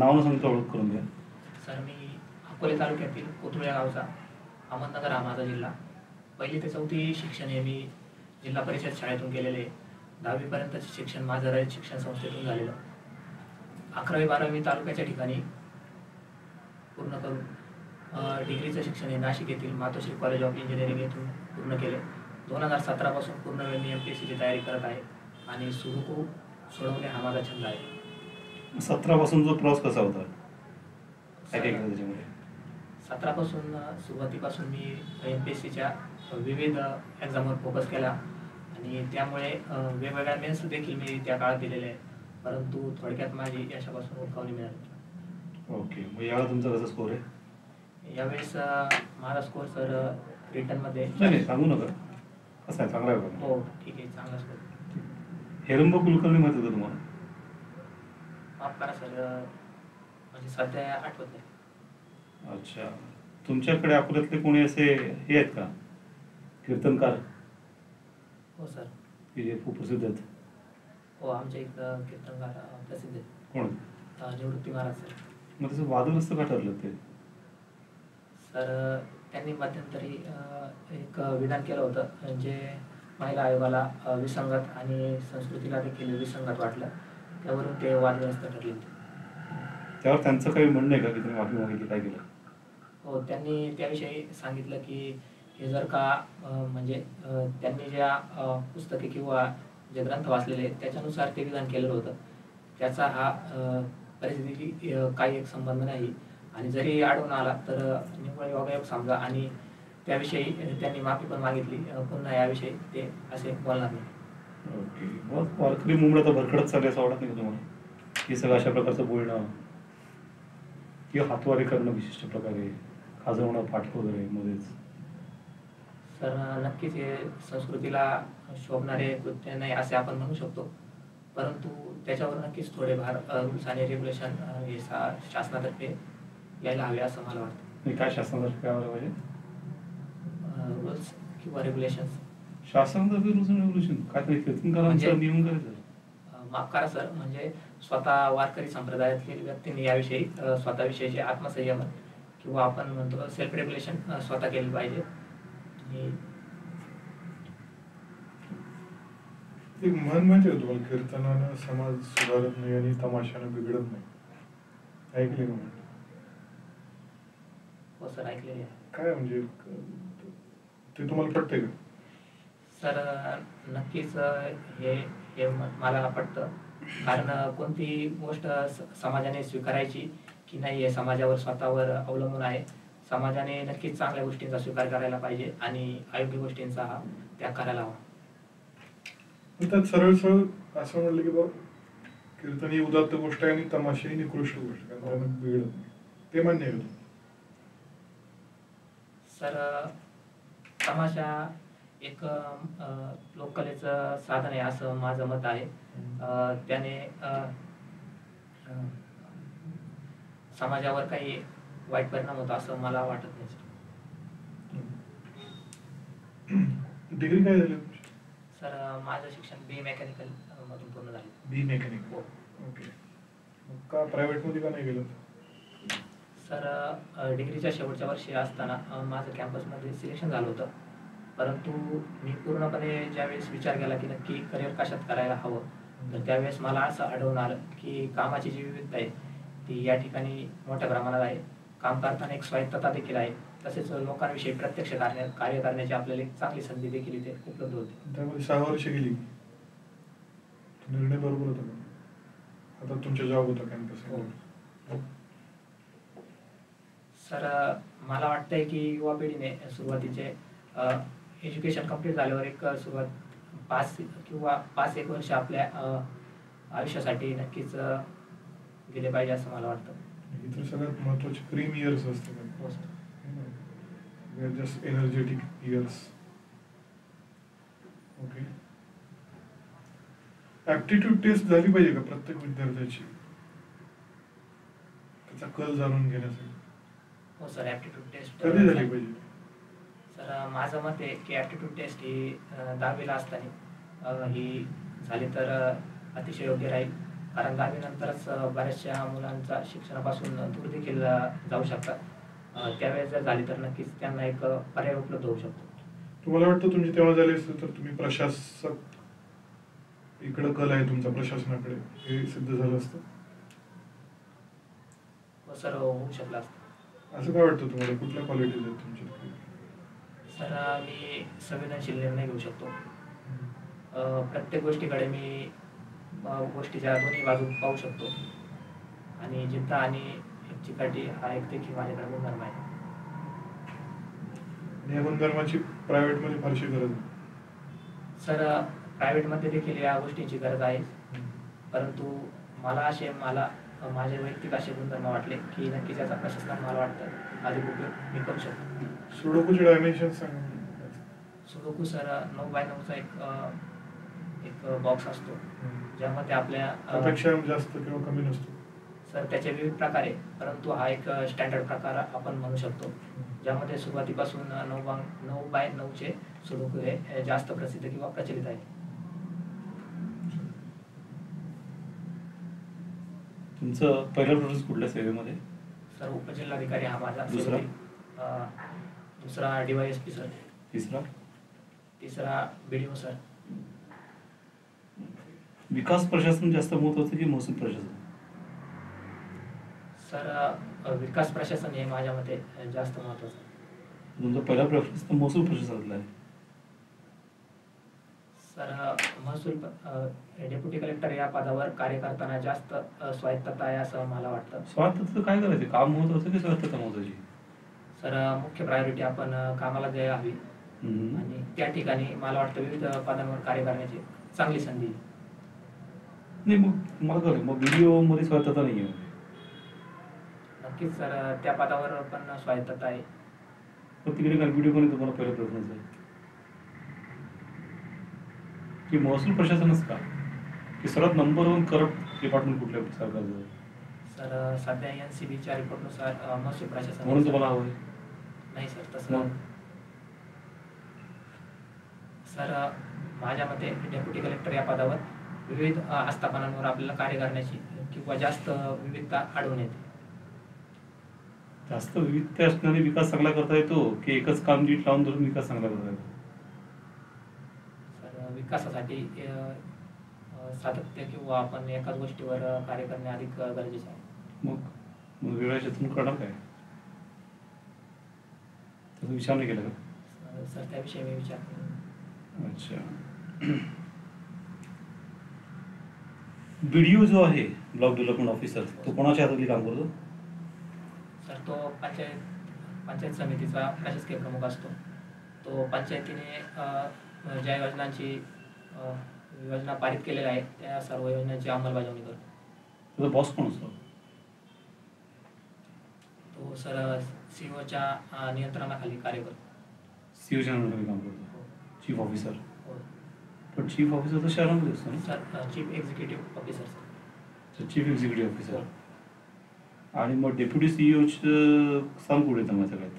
नाव न सांगता ओळख करून द्या. सर मी अकोले तालुक्यातील कोथुळे गावचा, अहमदनगर हा माझा जिल्हा. 1ली ते 4थी शिक्षण हे मी जिल्हा परिषद शाळेतून केलेले आहे. 10वीपर्यंतचे शिक्षण माझं रयत शिक्षण संस्थेतून झालेलं. 11वी-12वी तालुक्याच्या ठिकाणी पूर्ण करून डिग्रीचं शिक्षण हे नाशिक येथील मातोश्री कॉलेज ऑफ इंजिनिअरिंग येथून पूर्ण केले. 2017 पासून पूर्ण वेळ मी MPSCची तयारी करत आहे आणि सुडोकू सोडवणे हा माझा छंद आहे. 17 पासून जो प्रवास कसा होता, काय काय केलं त्याच्यामध्ये? 17 पासून सुरुवातीपासून मी MPSCच्या विविध एक्झामवर फोकस केला आणि त्यामुळे वेगवेगळ्या मेन्स देखील मी त्या काळात दिलेले आहे, परंतु थोडक्यात माझी यशापासून उतरवणी मिळाली. ओके, मग यावेळेला तुमचा कसा स्कोर आहे? यावेळेस माझा स्कोर सर रिटर्नमध्ये नाही सांगू नका, कसं आहे, चांगला आहे का? हो ठीक आहे, चांगला स्कोर. हेरंब कुलकर्णी माहिती होतं तुम्हाला? माफ करा सर, म्हणजे सध्या आठवत नाही. अच्छा, तुमच्याकडे अकोल्यातले कोणी असे हे आहेत का कीर्तनकार? हो सर. की जे खूप प्रसिद्ध आहेत? हो, आमच्या इकडं कीर्तनकार प्रसिद्ध आहेत. कोण? निवृत्ती महाराज सर. मग त्याचं वादळ असतं का ठरलं ते? सर त्यांनी मध्यंतरी एक विधान केलं होतं, जे महिला आयोगाला विसंगत आणि संस्कृतीला देखील विसंगत वाटलं, त्यावरून ते वादग्रस्त ठरले होते. त्यावर त्यांचं काही म्हणणं आहे का की त्यांनी माफी मागितली, काय केलं? हो, त्यांनी त्याविषयी सांगितलं की हे जर का म्हणजे त्यांनी ज्या पुस्तके किंवा जे ग्रंथ वाचलेले त्याच्यानुसार ते विधान केलेलं होतं, त्याचा हा परिस्थितीशी काही एक संबंध नाही आणि जरी आढळून आला तर निव्वळ योगायोग समजा आणि त्याविषयी त्यांनी माफी पण मागितली. पुन्हा याविषयी ते असे बोलणार नाही. ओके, मग वारकरी मुंबई आता भरकडत चालले असं वाटत नाही का तुम्हाला? हे सगळं अशा प्रकारचं बोलणं किंवा हातवारे करणं विशिष्ट प्रकारे, खाजवणं, फाटक वगैरे मध्येच? सर नक्कीच हे संस्कृतीला शोभणारे कृत्य नाही असे आपण म्हणू शकतो, परंतु त्याच्यावर नक्कीच थोडेफार रूल्स आणि रेग्युलेशन हे शासनातर्फे यायला हवे असं मला वाटतं. नाही, काय शासनातर्फे यायला पाहिजे? रूल्स किंवा रेग्युलेशन्स. शासनातर्फे रूल्स आणि रेग्युलेशन काहीतरी कीर्तनकारांचा नियम करायचं? माफ करा सर, म्हणजे स्वतः वारकरी संप्रदायातील व्यक्तींनी याविषयी स्वतःविषयीचे आत्मसंयमन किंवा आपण म्हणतो सेल्फ रेग्युलेशन स्वतः केलं पाहिजे. एक म्हण माहिती आहे तुम्हाला, कीर्तनानं समाज सुधारत नाही आणि तमाशानं बिघडत नाही, ऐकले का? हो सर, ऐकलेले आहे. काय म्हणजे ते तुम्हाला पटतंय का? सर नक्कीच हे मला पटतं, कारण कोणतीही गोष्ट समाजाने स्वीकारायची की नाही हे समाजावर स्वतःवर अवलंबून आहे. समाजाने नक्कीच चांगल्या गोष्टींचा स्वीकार करायला पाहिजे आणि अयोग्य गोष्टींचा हा त्याग करायला हवा. त्यात सरळ सरळ असं म्हणलं की बाबा कीर्तन ही उदात्त गोष्ट आहे आणि तमाशा ही निकृष्ट गोष्ट आहे, कारण त्यानं बिघडत नाही, ते मान्य आहे? सर तमाशा एक लोककलेचं साधन आहे असं माझं मत आहे. त्याने समाजावर काही वाईट परिणाम होतो असं मला वाटत नाही. डिग्री काय झाली? सर माझं शिक्षण BA मेकॅनिकल मधून पूर्ण झाले. BA mechanical. ओके, मग का प्रायव्हेटमध्ये का नाही गेलं? सर डिग्रीच्या शेवटच्या वर्षी असताना माझं कॅम्पसमध्ये सिलेक्शन झालं होतं, परंतु मी पूर्णपणे ज्यावेळेस विचार केला की नक्की करिअर कशात करायला हवं, तर त्यावेळेस मला असं आढळून आलं की कामाची जी विविधता आहे ती या ठिकाणी मोठ्या प्रमाणात आहे. काम करताना एक स्वायत्तता देखील आहे, तसेच लोकांविषयी प्रत्यक्ष कार्य करण्याची आपल्याला एक चांगली संधी देखील इथे उपलब्ध होती. त्यामध्ये 6 वर्ष गेली, निर्णय बरोबर होता का? आता तुमच्या जॉब होता कॅम्पस. सर मला वाटतंय की युवा पिढीने सुरुवातीचे एज्युकेशन कंप्लीट झाल्यावर एक सुरुवात 5-1 वर्ष आपल्या आयुष्यासाठी नक्कीच गेले पाहिजे असं मला वाटतं. इतर सगळ्यात महत्वाचे क्रीम इयर्स असतात, just energetic years. Okay, aptitude test झाली पाहिजे का प्रत्येक विद्यार्थ्याची, त्याचा कल जाणून घेण्यासाठी? हो सर, ऍप्टिट्यूड टेस्ट कधी झाली पाहिजे? सर माझं मत आहे की ऍप्टिट्यूड टेस्ट ही 10वीला असताना ही झाली तर अतिशय योग्य राहील, कारण 10वी नंतरच बऱ्याचशा मुलांचा शिक्षणापासून दूर देखील जाऊ शकतात. त्यावेळेस जर झाली तर नक्कीच त्यांना एक पर्याय उपलब्ध होऊ शकतो. तुम्हाला वाटतं तुमची तेव्हा झाली असतं तर तुम्ही प्रशासक इकडं कल आहे तुमचा प्रशासनाकडे हे सिद्ध झालं असतं? व सर होऊ शकलं असतं. असं काय वाटतं तुम्हाला? कुठल्या क्वालिटीज आहेत तुमच्या? सर मी संवेदनशील निर्णय घेऊ शकतो. प्रत्येक गोष्टीकडे मी गोष्टीच्या दोन्ही बाजू पाहू शकतो आणि जिद्द आणि चिकाटी हा एक देखील माझ्याकडे गुणधर्म आहे. या गुणधर्माची प्रायव्हेटमध्ये फारशी गरज नाही. सर प्रायव्हेटमध्ये देखील या गोष्टींची गरज आहे, परंतु मला माझे वैयक्तिक असे गुणधर्म वाटले की नक्कीच याचा प्रशासनात मला वाटतं अधिक उपयोग मी करू शकतो. सुडोकूचे डायमेन्शन सांगा. सुडोकू सर 9x9चा एक बॉक्स असतो ज्यामध्ये आपल्या त्यापेक्षा जास्त किंवा कमी नसतो. सर त्याचे विविध प्रकार आहे, परंतु हा एक स्टँडर्ड प्रकार आपण म्हणू शकतो ज्यामध्ये सुरुवातीपासून 9x9चे सुडोकू हे जास्त प्रसिद्ध किंवा प्रचलित आहे. तुमचं पहिलं प्रोसेस कुठल्या सेवेमध्ये? सर उपजिल्हाधिकारी हा माझा. दुसरा? दुसरा DYSP सर. तिसरा BDO सर. विकास प्रशासन जास्त महत्वाचं की महसूल प्रशासन? सर विकास प्रशासन हे माझ्या मते जास्त महत्वाचं आहे. तुमचा पहिला प्रेफरन्स तर महसूल प्रशासनातला आहे. सर महसूल डेप्युटी कलेक्टर या पदावर कार्य करताना जास्त स्वायत्तता आहे असं मला वाटतं. स्वायत्तता काय करायचं? काम महत्वाचं की स्वायत्तता महत्वाची? सर मुख्य प्रायोरिटी आपण कामाला द्यायला हवी आणि त्या ठिकाणी मला वाटतं विविध पदांवर कार्य करण्याची चांगली संधी. नाही मग मला कळलं, मग BDO मध्ये स्वायत्तता नाही आहे? नक्कीच सर त्या पदावर पण स्वायत्तता आहे. पण तिकडे काय BDO मध्ये तुम्हाला पहिला प्रेफरन्स आहे की महसूल प्रशासनच का? की सर्वात नंबर 1 करप्ट डिपार्टमेंट कुठल्या सरकारचं? सर सध्या NCBच्या रिपोर्टनुसार महसूल प्रशासन. म्हणून तुम्हाला हवं आहे? नाही सर तसं. सर माझ्या मते डेप्युटी कलेक्टर या पदावर विविध आस्थापनांवर आपल्याला कार्य करण्याची किंवा जास्त विविधता आढळून येते. जास्त विविधता असणारे विकास चांगला करता येतो की एकच काम नीट लावून धरून विकास चांगला करता येतो? सर विकासासाठी सातत्य किंवा आपण एकाच गोष्टीवर कार्य करणे अधिक गरजेचे आहे. मग वेगळ्या क्षेत्रातून करणार काय? त्याचा विचार नाही केला का? सर त्याविषयी मी विचार केला. अच्छा. BDO जो आहे ब्लॉक डेव्हलपमेंट ऑफिसर, तो कोणाच्या हाताखाली काम करतो? सर तो पंचायत समितीचा प्रशासकीय प्रमुख असतो. तो पंचायतीने ज्या योजना पारित केलेल्या आहेत त्या सर्व योजनांची अंमलबजावणी करतो. त्याचा बॉस कोण असतो? तो सर CEOच्या नियंत्रणाखाली कार्य करतो. CEOच्या अंडरखाली काम करतो. Chief officer? हो. पण चीफ ऑफिसर तर शहरामध्ये असतो ना? Sir chief executive officer sir. Chief executive officer. आणि मग डेप्युटी CEOचं स्थान कुठे येतं माझ्या सगळ्यात?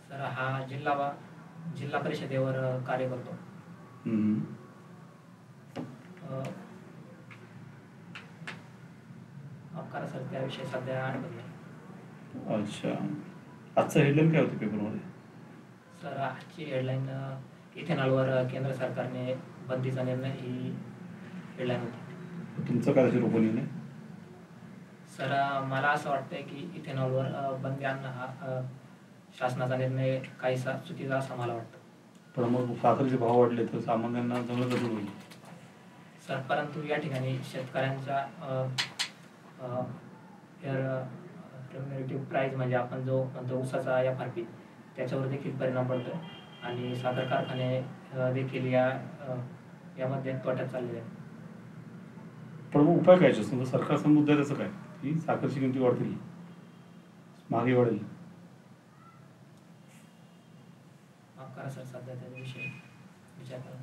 सर हा जिल्हा परिषदेवर कार्य करतो. करा सर त्याविषयी सध्या आठवत नाही. अच्छा. आजचं हेडलाईन काय होतं पेपरमध्ये? सर आजची हेडलाईन इथेनॉलवर केंद्र सरकारने बंदीचा निर्णय ही हेडलाईन होती. तुमचं काय त्याच्यावर ओपिनियन आहे? सर मला असं वाटतंय की इथेनॉलवर बंदी आणणं हा शासनाचा निर्णय काहीसा चुकीचा असं मला वाटतं. पण मग साखरेचे भाव वाढले तर सामान्यांना जमलं कसं होईल? सर परंतु या ठिकाणी शेतकऱ्यांच्या रेम्युनेटिव्ह प्राईस म्हणजे आपण जो म्हणतो ऊसाचा FRP त्याच्यावर देखील परिणाम पडतो आणि साखर कारखाने देखील यामध्ये तोट्यात चाललेले आहेत. पण मग उपाय काय असतो? सरकारचा मुद्दा आहे त्याचं काय की साखरची किमती वाढतील, महागाई वाढेल? माफ करा सर सध्या त्याच्याविषयी विचार करा.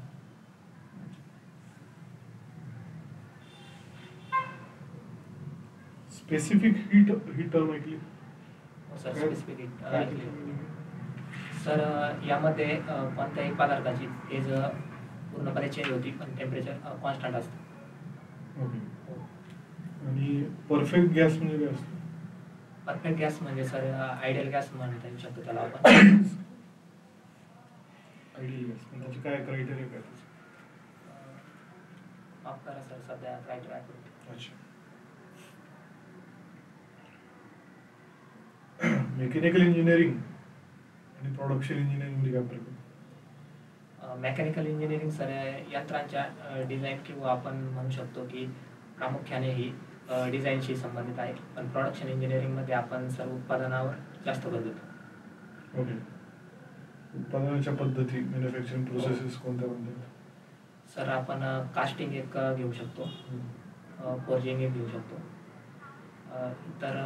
स्पेसिफिक ही टर्म ऐकली? सर स्पेसिफिक सर यामध्ये कोणत्याही पदार्थाची एज पूर्णपणे चेंज होती, पण टेम्परेचर कॉन्स्टंट असतं. ओके. आणि परफेक्ट गॅस म्हणजे काय असतं? परफेक्ट गॅस म्हणजे सर आयडियल गॅस म्हणता येऊ शकतो त्याला आपण. आयडियल गॅस म्हणजे त्याचे काय क्रायटेरिया काय त्याचे? माफ करा सर, सध्या क्रायटेरिया आठवत. अच्छा. मेकॅनिकल इंजिनिअरिंग आणि प्रोडक्शन इंजिनिअरिंग मध्ये काय फरक आहे? मेकॅनिकल इंजिनिअरिंग सर यंत्रांच्या डिझाईन किंवा आपण म्हणू शकतो की प्रामुख्याने ही डिझाईनशी संबंधित आहे, पण प्रोडक्शन इंजिनिअरिंगमध्ये आपण सर्व उत्पादनावर जास्त भर देतो. ओके. उत्पादनाच्या पद्धती, मॅन्युफॅक्चरिंग प्रोसेसेस कोणत्या कोणत्या? सर आपण कास्टिंग एक घेऊ शकतो, फोर्जिंग एक घेऊ शकतो, इतर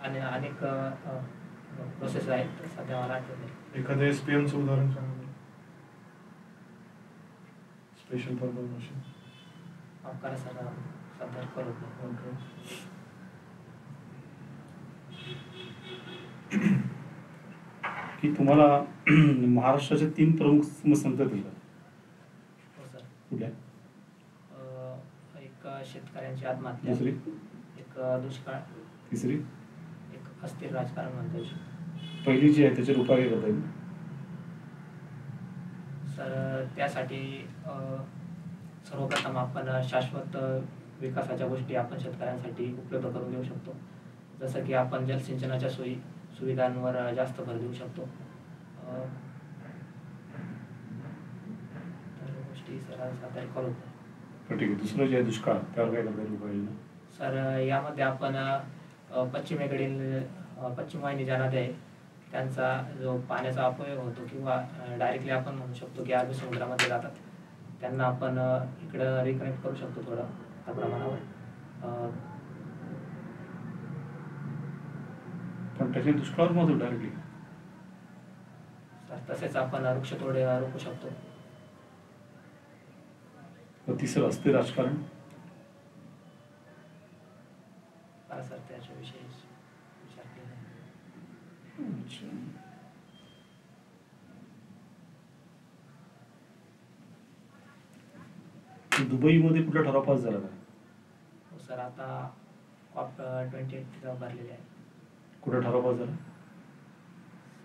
अनेक प्रोसेस आहेत, सध्या मला आठवत नाही. एखाद्या एसपीएमचं उदाहरण सांगा. Special purpose machine. माफ करा सर, सध्या करत नाही. ओके. की तुम्हाला महाराष्ट्राचे 3 प्रमुख समस्या येतील का? हो सर. कुठल्या? एक शेतकऱ्यांची आत्महत्या, दुसरी? एक दुष्काळ, तिसरी? एक अस्थिर राजकारण म्हणता येऊ शकतं. पहिली जी आहे त्याच्यावर उपाय करता येईल? सर त्यासाठी सर्वप्रथम आपण शाश्वत विकासाच्या गोष्टी आपण शेतकऱ्यांसाठी उपलब्ध करून देऊ शकतो, जसं की आपण जलसिंचनाच्या सुविधांवर जास्त भर देऊ शकतो. तर गोष्टी सर सध्या करू. ठीक आहे. दुसरं जे आहे दुष्काळ, त्यावर काय करता येईल उपाययोजना? सर यामध्ये आपण पश्चिमेकडील पश्चिम वाहिनी ज्या नद्या आहे त्यांचा जो पाण्याचा अपव्यय होतो किंवा डायरेक्टली आपण म्हणू शकतो की अरबी समुद्रामध्ये जातात, त्यांना आपण इकडं रिकनेक्ट करू शकतो थोडं त्या प्रमाणावर. पण त्याचे दुष्काळावर मत डायरेक्टली. तसेच आपण वृक्षतोड रोखू शकतो. तिसरं अस्थिर राजकारण. मला सर त्याच्याविषयी विचार केला. दुबईमध्ये कुठला ठराव पास झाला का? हो सर, आता COP28 भरलेले आहे. कुठला ठराव पास झाला?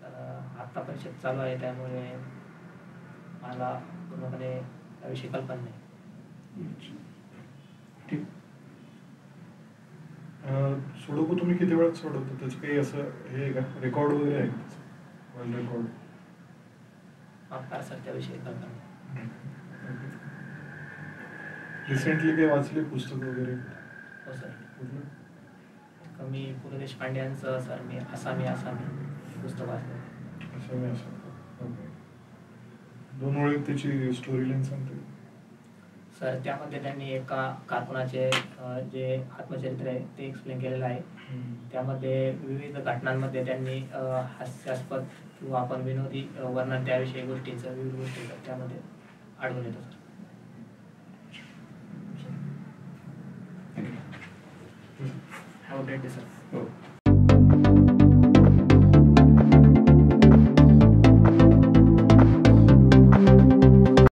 सर आत्ता परिषद चालू आहे, त्यामुळे मला पूर्णपणे त्याविषयी कल्पना नाही. ठीक. सुडोकू तुम्ही किती वेळात सोडवता? त्याचं काही असं हे आहे का, रेकॉर्ड वगैरे आहे का? World record? माफ करा सर, त्याविषयी कल्पना नाही. रिसेंटली काही वाचले पुस्तक वगैरे? हो सर. कुठलं? मी पु ल देशपांडे यांचं सर मी आसामी पुस्तक वाचलं. असं. ओके. 2 ओळीत त्याची स्टोरी लाईन सांगते? सर त्यामध्ये त्यांनी एका कारकुनाचे जे आत्मचरित्र आहे ते एक्सप्लेन केलेलं आहे. त्यामध्ये विविध घटनांमध्ये त्यांनी हास्यास्पद किंवा आपण विनोदी वर्णन त्याविषयी गोष्टींचं विविध गोष्टींचं त्यामध्ये आढळून येतं sir. Thank you. Have a great day sir. हो.